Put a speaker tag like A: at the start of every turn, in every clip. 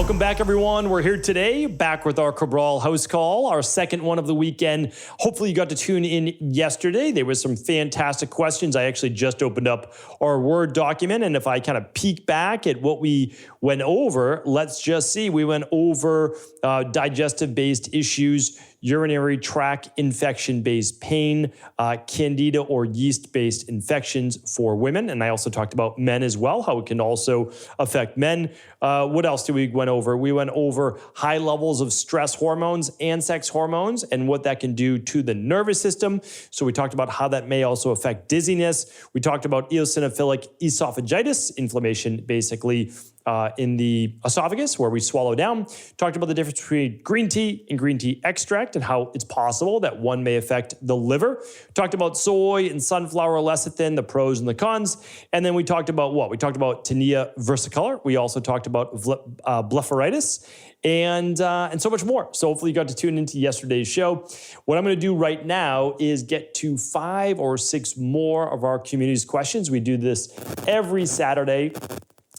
A: Welcome back, everyone. We're here today, back with our Cabral HouseCall, our second one of the weekend. Hopefully you got to tune in yesterday. There was some fantastic questions. I actually just opened up our Word document, and if I kind of peek back at what we went over, let's just see. We went over digestive-based issues, urinary tract infection-based pain, candida or yeast-based infections for women. And I also talked about men as well, how it can also affect men. What else did we went over? We went over high levels of stress hormones and sex hormones and what that can do to the nervous system. So we talked about how that may also affect dizziness. We talked about eosinophilic esophagitis, inflammation basically in the esophagus where we swallow down. Talked about the difference between green tea and green tea extract and how it's possible that one may affect the liver. Talked about soy and sunflower lecithin, the pros and the cons. And then we talked about what? We talked about tinea versicolor. We also talked about blepharitis and so much more. So hopefully you got to tune into yesterday's show. What I'm going to do right now is get to 5 or 6 more of our community's questions. We do this every Saturday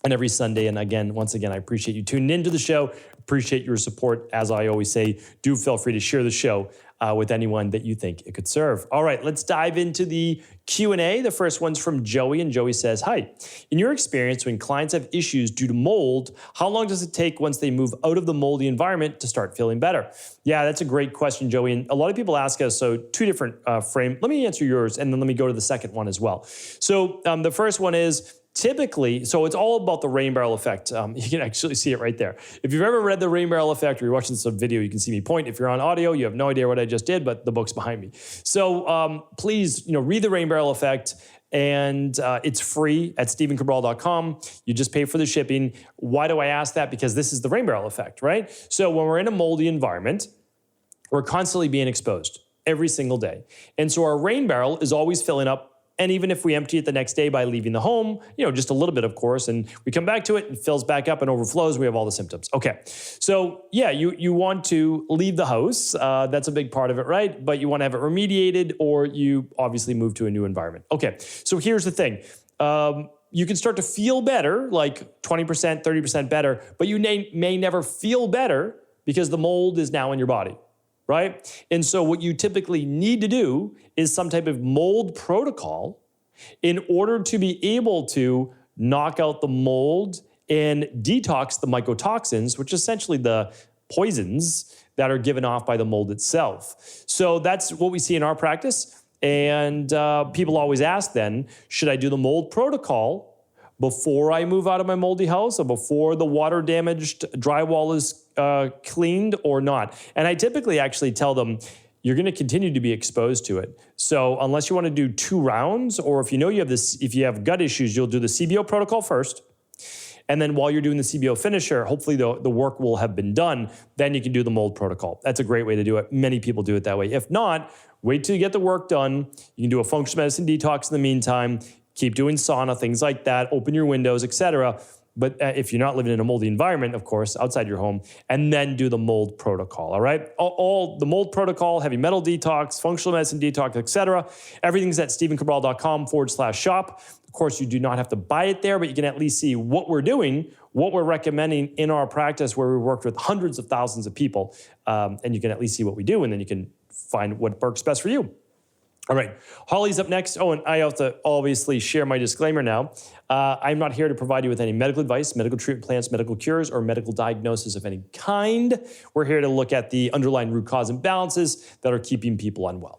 A: and every Sunday. And again, once again, I appreciate you tuning into the show. Appreciate your support. As I always say, do feel free to share the show with anyone that you think it could serve. All right, let's dive into the Q&A. The first one's from Joey, and Joey says, hi, in your experience, when clients have issues due to mold, how long does it take once they move out of the moldy environment to start feeling better? Yeah, that's a great question, Joey. And a lot of people ask us, so 2 different frame. Let me answer yours, and then let me go to the second one as well. So the first one is, typically, so it's all about the rain barrel effect. You can actually see it right there. If you've ever read the rain barrel effect or you're watching some video, you can see me point. If you're on audio, you have no idea what I just did, but the book's behind me. So please, read the rain barrel effect, and it's free at stephencabral.com. You just pay for the shipping. Why do I ask that? Because this is the rain barrel effect, right? So when we're in a moldy environment, we're constantly being exposed every single day. And so our rain barrel is always filling up. And even if we empty it the next day by leaving the home, just a little bit, of course, and we come back to it and fills back up and overflows, we have all the symptoms. Okay, so yeah, you want to leave the house. That's a big part of it, right? But you want to have it remediated, or you obviously move to a new environment. Okay, so here's the thing. You can start to feel better, like 20%, 30% better, but you may never feel better because the mold is now in your body. Right? And so what you typically need to do is some type of mold protocol in order to be able to knock out the mold and detox the mycotoxins, which is essentially the poisons that are given off by the mold itself. So that's what we see in our practice. And people always ask then, should I do the mold protocol before I move out of my moldy house or before the water damaged drywall is cleaned or not? And I typically actually tell them, you're going to continue to be exposed to it. So unless you want to do 2 rounds, or if you have gut issues, you'll do the CBO protocol first. And then while you're doing the CBO finisher, hopefully the work will have been done. Then you can do the mold protocol. That's a great way to do it. Many people do it that way. If not, wait till you get the work done. You can do a functional medicine detox in the meantime. Keep doing sauna, things like that, open your windows, etc. But if you're not living in a moldy environment, of course, outside your home, and then do the mold protocol, all right? All the mold protocol, heavy metal detox, functional medicine detox, etc. Everything's at stephencabral.com/shop. Of course, you do not have to buy it there, but you can at least see what we're doing, what we're recommending in our practice where we worked with hundreds of thousands of people. And you can at least see what we do, and then you can find what works best for you. All right, Holly's up next. Oh, and I have to obviously share my disclaimer now. I'm not here to provide you with any medical advice, medical treatment plans, medical cures, or medical diagnosis of any kind. We're here to look at the underlying root cause imbalances that are keeping people unwell.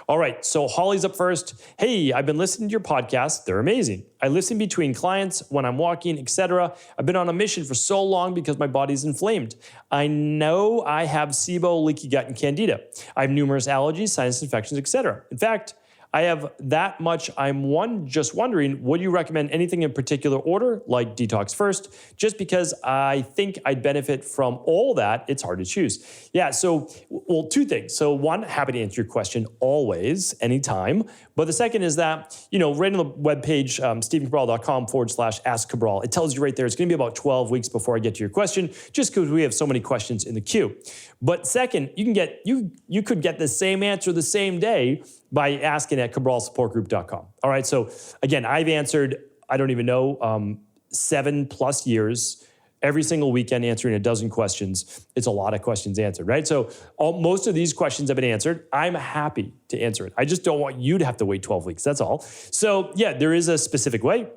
A: All right, so Holly's up first. Hey, I've been listening to your podcasts. They're amazing. I listen between clients, when I'm walking, etc. I've been on a mission for so long because my body's inflamed. I know I have SIBO, leaky gut, and candida. I have numerous allergies, sinus infections, etc. In fact, I have that much. I'm just wondering, would you recommend anything in particular order, like detox first? Just because I think I'd benefit from all that, it's hard to choose. Yeah, so, well, 2 things. So 1, happy to answer your question always, anytime. But the second is that, right on the webpage, stephencabral.com/ask Cabral, it tells you right there, it's going to be about 12 weeks before I get to your question, just because we have so many questions in the queue. But second, you could get the same answer the same day by asking at cabralsupportgroup.com. All right, so again, I've answered, I don't even know, 7+ years every single weekend answering a dozen questions. It's a lot of questions answered, right? So most of these questions have been answered. I'm happy to answer it. I just don't want you to have to wait 12 weeks. That's all. So yeah, there is a specific way.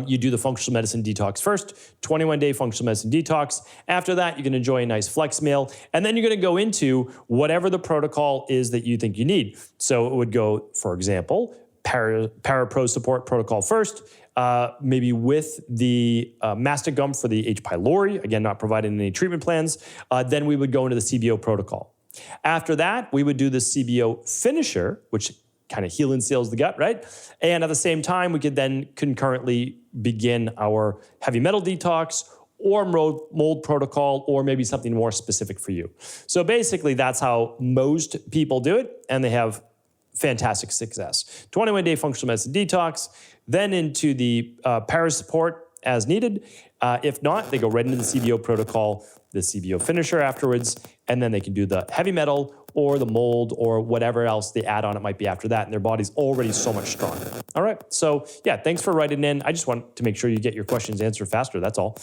A: You do the functional medicine detox first, 21-day functional medicine detox. After that, you can enjoy a nice flex meal. And then you're going to go into whatever the protocol is that you think you need. So it would go, for example, Parapro support protocol first, maybe with the mastic gum for the H. pylori, again, not providing any treatment plans. Then we would go into the CBO protocol. After that, we would do the CBO finisher, which kind of heal and seals the gut, right? And at the same time, we could then concurrently begin our heavy metal detox or mold protocol, or maybe something more specific for you. So basically, that's how most people do it, and they have fantastic success. 21-day functional medicine detox, then into the para support as needed. If not, they go right into the CBO protocol, the CBO finisher afterwards, and then they can do the heavy metal or the mold or whatever else they add on it might be after that, and their body's already so much stronger. All right, so yeah, thanks for writing in. I just want to make sure you get your questions answered faster, that's all.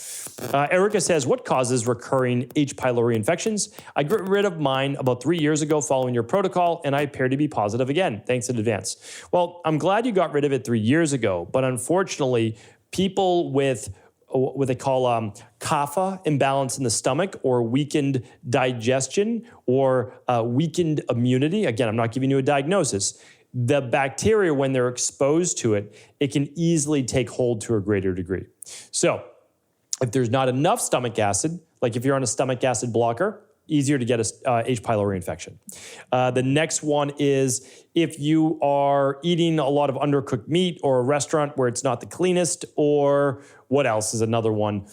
A: Erica says, what causes recurring H. pylori infections? I got rid of mine about 3 years ago following your protocol, and I appear to be positive again. Thanks in advance. Well, I'm glad you got rid of it 3 years ago, but unfortunately, people with what they call kapha imbalance in the stomach, or weakened digestion, or weakened immunity. Again, I'm not giving you a diagnosis. The bacteria, when they're exposed to it, it can easily take hold to a greater degree. So if there's not enough stomach acid, like if you're on a stomach acid blocker, easier to get a H. pylori infection. The next one is if you are eating a lot of undercooked meat, or a restaurant where it's not the cleanest, or what else is another one?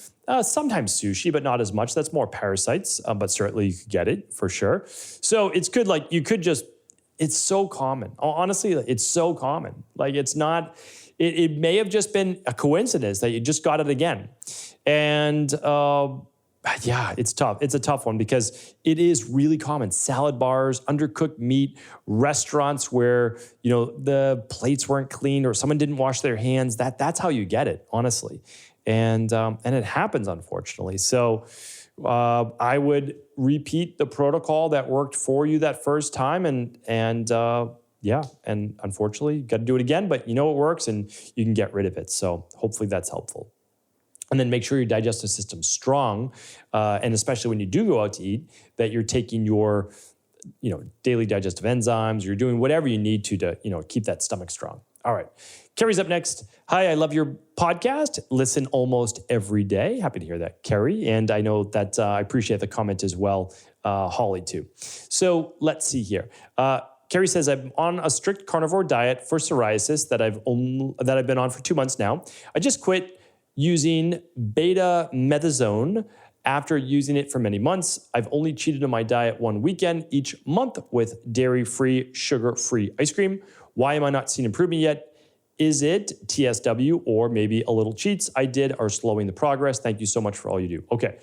A: Sometimes sushi, but not as much. That's more parasites, but certainly you could get it for sure. So it's good, like you could just, it's so common. Honestly, it's so common. Like it's not, it may have just been a coincidence that you just got it again. And yeah, it's tough. It's a tough one because it is really common. Salad bars, undercooked meat, restaurants where, you know, the plates weren't cleaned or someone didn't wash their hands. That's how you get it, honestly. And it happens, unfortunately. So I would repeat the protocol that worked for you that first time, and unfortunately, you got to do it again, but you know it works and you can get rid of it. So hopefully that's helpful. And then make sure your digestive system's strong, and especially when you do go out to eat, that you're taking your, you know, daily digestive enzymes. You're doing whatever you need to, you know, keep that stomach strong. All right, Carrie's up next. Hi, I love your podcast. Listen almost every day. Happy to hear that, Carrie. And I know that I appreciate the comment as well, Holly too. So let's see here. Carrie says, I'm on a strict carnivore diet for psoriasis that I've been on for 2 months now. I just quit using betamethasone after using it for many months. I've only cheated on my diet one weekend each month with dairy-free, sugar-free ice cream. Why am I not seeing improvement yet? Is it TSW or maybe a little cheats I did are slowing the progress? Thank you so much for all you do. Okay,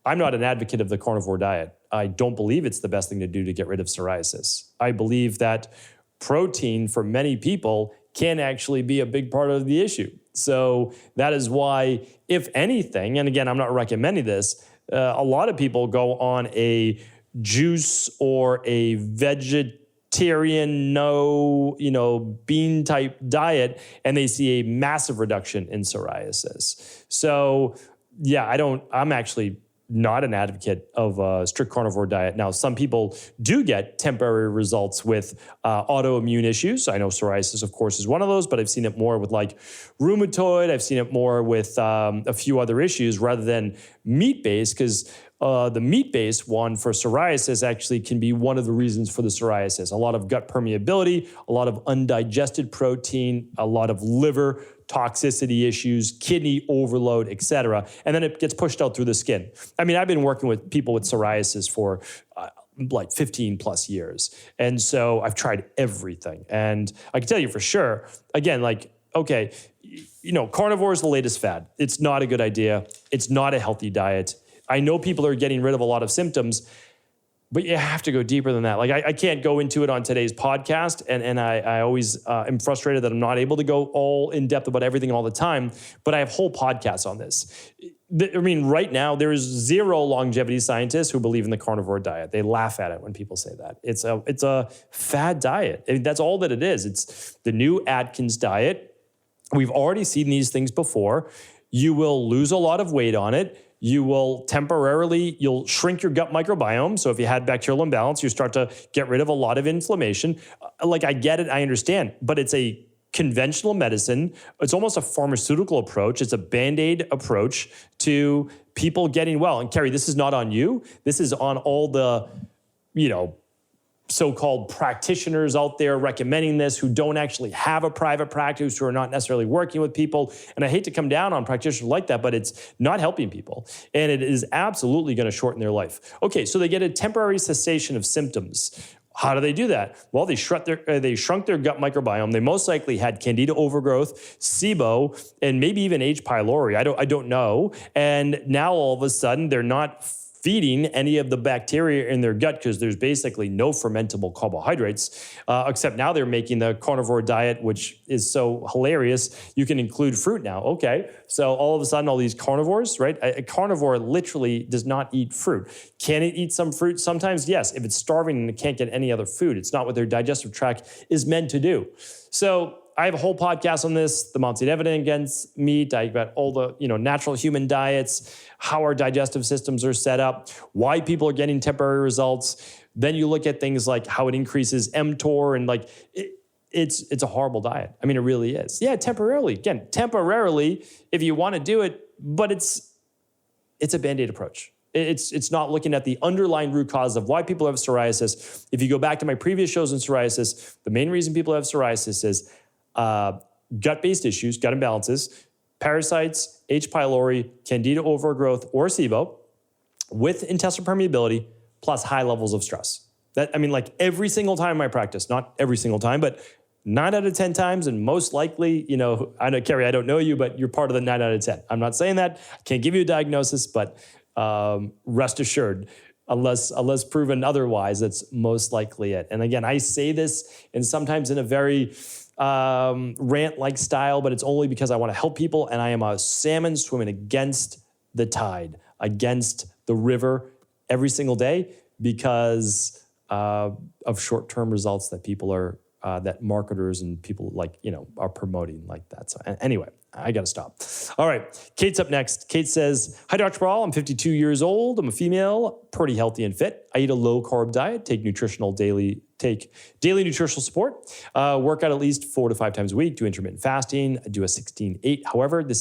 A: I'm not an advocate of the carnivore diet. I don't believe it's the best thing to do to get rid of psoriasis. I believe that protein for many people can actually be a big part of the issue. So that is why, if anything, and again, I'm not recommending this, a lot of people go on a juice or a vegetarian, no, bean type diet, and they see a massive reduction in psoriasis. So yeah, I'm actually not an advocate of a strict carnivore diet. Now, some people do get temporary results with autoimmune issues. I know psoriasis, of course, is one of those, but I've seen it more with like rheumatoid. I've seen it more with a few other issues rather than meat-based, because the meat-based one for psoriasis actually can be one of the reasons for the psoriasis. A lot of gut permeability, a lot of undigested protein, a lot of liver toxicity issues, kidney overload, et cetera. And then it gets pushed out through the skin. I mean, I've been working with people with psoriasis for like 15 plus years. And so I've tried everything. And I can tell you for sure, again, like, okay, carnivore is the latest fad. It's not a good idea. It's not a healthy diet. I know people are getting rid of a lot of symptoms, but you have to go deeper than that. Like I can't go into it on today's podcast, and I always am frustrated that I'm not able to go all in depth about everything all the time, but I have whole podcasts on this. right now, there is zero longevity scientists who believe in the carnivore diet. They laugh at it when people say that. It's a fad diet. I mean, that's all that it is. It's the new Atkins diet. We've already seen these things before. You will lose a lot of weight on it. You will you'll shrink your gut microbiome. So if you had bacterial imbalance, you start to get rid of a lot of inflammation. Like, I get it, I understand, but it's a conventional medicine. It's almost a pharmaceutical approach. It's a Band-Aid approach to people getting well. And Carrie, this is not on you. This is on all the, so-called practitioners out there recommending this who don't actually have a private practice, who are not necessarily working with people. And I hate to come down on practitioners like that, but it's not helping people. And it is absolutely going to shorten their life. Okay, so they get a temporary cessation of symptoms. How do they do that? Well, they shrunk their gut microbiome. They most likely had candida overgrowth, SIBO, and maybe even H. pylori. I don't know. And now all of a sudden they're not feeding any of the bacteria in their gut because there's basically no fermentable carbohydrates, except now they're making the carnivore diet, which is so hilarious. You can include fruit now. Okay, so all of a sudden, all these carnivores, right? A carnivore literally does not eat fruit. Can it eat some fruit? Sometimes, yes, if it's starving and it can't get any other food. It's not what their digestive tract is meant to do. So I have a whole podcast on this, the mounting evidence against meat. I got all the natural human diets, how our digestive systems are set up, why people are getting temporary results. Then you look at things like how it increases mTOR and it's a horrible diet. I mean, it really is. Yeah, temporarily. Again, temporarily, if you want to do it, but it's a Band-Aid approach. It's not looking at the underlying root cause of why people have psoriasis. If you go back to my previous shows on psoriasis, the main reason people have psoriasis is gut-based issues, gut imbalances, parasites, H. pylori, candida overgrowth, or SIBO, with intestinal permeability, plus high levels of stress. Every single time in my practice, not every single time, but 9 out of 10 times, and most likely, I know, Carrie, I don't know you, but you're part of the 9 out of 10. I'm not saying that. I can't give you a diagnosis, but rest assured, unless proven otherwise, that's most likely it. And again, I say this, and sometimes in a very rant-like style, but it's only because I want to help people, and I am a salmon swimming against the tide, against the river every single day because of short-term results that people are, that marketers and people are promoting like that. So anyway, I got to stop. All right, Kate's up next. Kate says, "Hi, Dr. Cabral. I'm 52 years old. I'm a female, pretty healthy and fit. I eat a low-carb diet, take daily nutritional support, work out at least 4 to 5 times a week, do intermittent fasting, I do a 16-8. However, the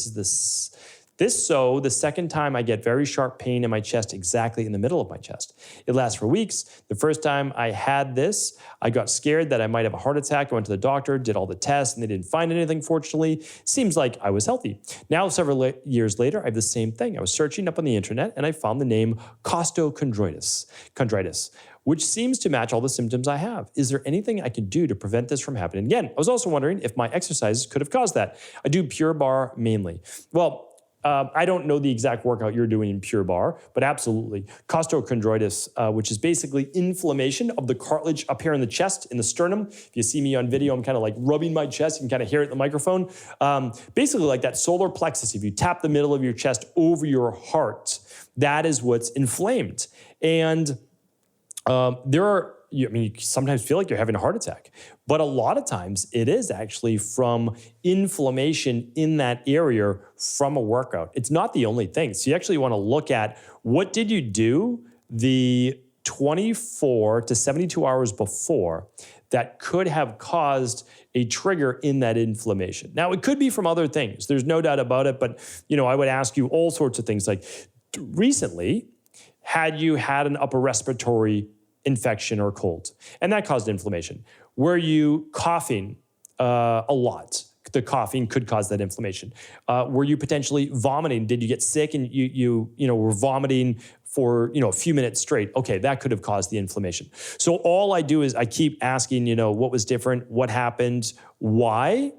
A: second time I get very sharp pain in my chest, exactly in the middle of my chest. It lasts for weeks. The first time I had this, I got scared that I might have a heart attack. I went to the doctor, did all the tests, and they didn't find anything, fortunately. Seems like I was healthy. Now, several years later, I have the same thing. I was searching up on the internet, and I found the name Costochondritis, which seems to match all the symptoms I have. Is there anything I can do to prevent this from happening again? I was also wondering if my exercises could have caused that. I do Pure Barre mainly." Well, I don't know the exact workout you're doing in Pure Barre, but absolutely. Costochondritis, which is basically inflammation of the cartilage up here in the chest, in the sternum. If you see me on video, I'm kind of like rubbing my chest. You can kind of hear it in the microphone. Basically like that solar plexus. If you tap the middle of your chest over your heart, that is what's inflamed. And you sometimes feel like you're having a heart attack, but a lot of times it is actually from inflammation in that area from a workout. It's not the only thing. So you actually want to look at what did you do the 24 to 72 hours before that could have caused a trigger in that inflammation. Now, it could be from other things. There's no doubt about it, but I would ask you all sorts of things like, recently, had you had an upper respiratory infection or cold, and that caused inflammation? Were you coughing a lot? The coughing could cause that inflammation. Were you potentially vomiting? Did you get sick and you were vomiting for a few minutes straight? Okay, that could have caused the inflammation. So all I do is I keep asking, what was different, what happened, why?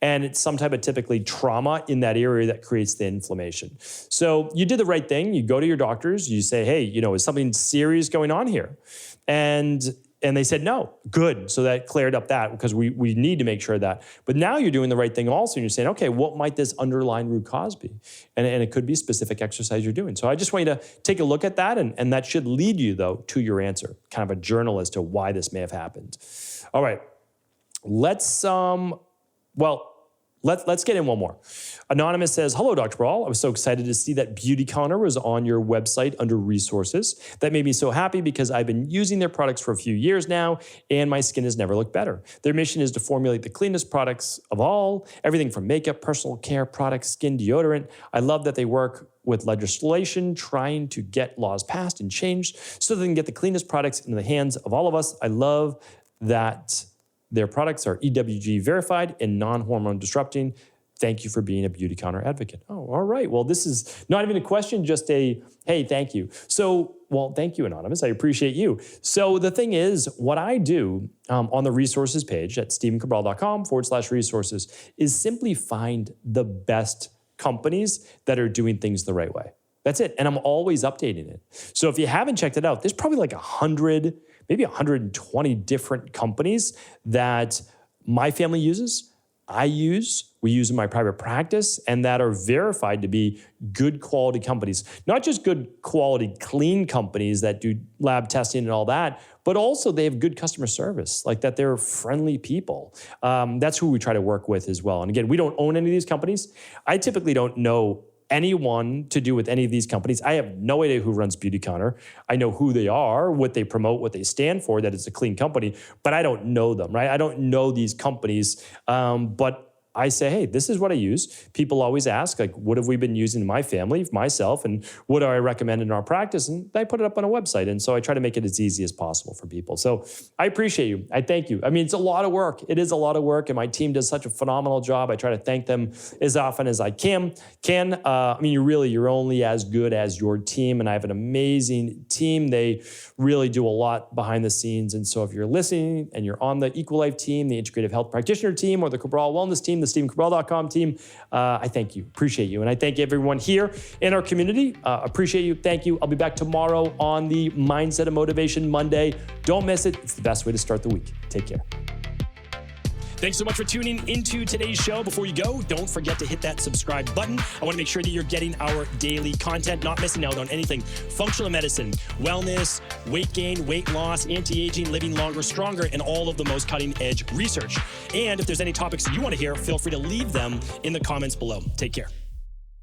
A: And it's some type of typically trauma in that area that creates the inflammation. So you did the right thing. You go to your doctors. You say, hey, is something serious going on here? And And they said, no, good. So that cleared up that because we need to make sure of that. But now you're doing the right thing also. And you're saying, okay, what might this underlying root cause be? And it could be specific exercise you're doing. So I just want you to take a look at that. And that should lead you, though, to your answer, kind of a journal as to why this may have happened. All right. Let's get in one more. Anonymous says, hello, Dr. Cabral. I was so excited to see that Beautycounter was on your website under resources. That made me so happy because I've been using their products for a few years now and my skin has never looked better. Their mission is to formulate the cleanest products of all, everything from makeup, personal care products, skin deodorant. I love that they work with legislation trying to get laws passed and changed so they can get the cleanest products into the hands of all of us. I love that their products are EWG verified and non-hormone disrupting. Thank you for being a Beautycounter advocate. Oh, all right. Well, this is not even a question, just a, hey, thank you. So, well, thank you, Anonymous. I appreciate you. So the thing is, what I do on the resources page at stephencabral.com/resources is simply find the best companies that are doing things the right way. That's it. And I'm always updating it. So if you haven't checked it out, there's probably like 100, maybe 120 different companies that my family uses, I use, we use in my private practice, and that are verified to be good quality companies. Not just good quality, clean companies that do lab testing and all that, but also they have good customer service, like that they're friendly people. That's who we try to work with as well. And again, we don't own any of these companies. I typically don't know anyone to do with any of these companies. I have no idea who runs Beautycounter. I know who they are, what they promote, what they stand for, that it's a clean company, but I don't know them, right? I don't know these companies, but I say, hey, this is what I use. People always ask, like, what have we been using in my family, myself, and what do I recommend in our practice? And I put it up on a website. And so I try to make it as easy as possible for people. So I appreciate you. I thank you. I mean, it's a lot of work. It is a lot of work. And my team does such a phenomenal job. I try to thank them as often as I can. I mean, you're only as good as your team. And I have an amazing team. They really do a lot behind the scenes. And so if you're listening and you're on the Equalife team, the Integrative Health Practitioner team, or the Cabral Wellness team, the StephenCabral.com team, I thank you, appreciate you. And I thank everyone here in our community. Appreciate you, thank you. I'll be back tomorrow on the Mindset of Motivation Monday. Don't miss it. It's the best way to start the week. Take care. Thanks so much for tuning into today's show. Before you go, don't forget to hit that subscribe button. I want to make sure that you're getting our daily content, not missing out on anything. Functional medicine, wellness, weight gain, weight loss, anti-aging, living longer, stronger, and all of the most cutting-edge research. And if there's any topics that you want to hear, feel free to leave them in the comments below. Take care.